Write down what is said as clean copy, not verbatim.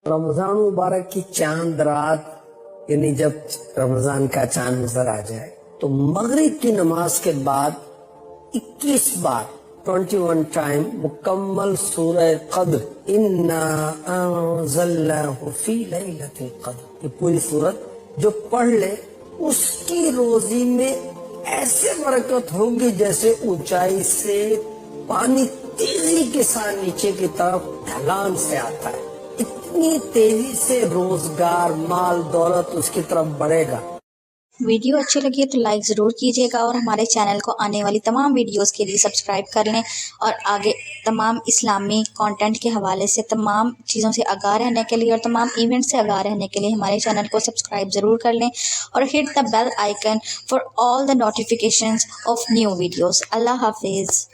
رمضان مبارک کی چاند رات یعنی جب رمضان کا چاند نظر آ جائے تو مغرب کی نماز کے بعد 21 بار 21 ٹائم مکمل سورہ قدر انا انزلناہ فی لیلۃ القدر یہ پوری سورت جو پڑھ لے اس کی روزی میں ایسے برکت ہوگی جیسے اونچائی سے پانی تیزی کے ساتھ نیچے کی طرف ڈھلان سے آتا ہے، اتنی تیزی سے روزگار مال دولت اس کی طرف بڑھے گا۔ ویڈیو اچھی لگی ہے تو لائک ضرور کیجیے گا اور ہمارے چینل کو آنے والی تمام ویڈیوز کے لیے سبسکرائب کر لیں، اور آگے تمام اسلامی کانٹینٹ کے حوالے سے تمام چیزوں سے آگاہ رہنے کے لیے اور تمام ایونٹ سے آگاہ رہنے کے لیے ہمارے چینل کو سبسکرائب ضرور کر لیں اور hit the bell icon for all the notifications of new videos. اللہ حافظ۔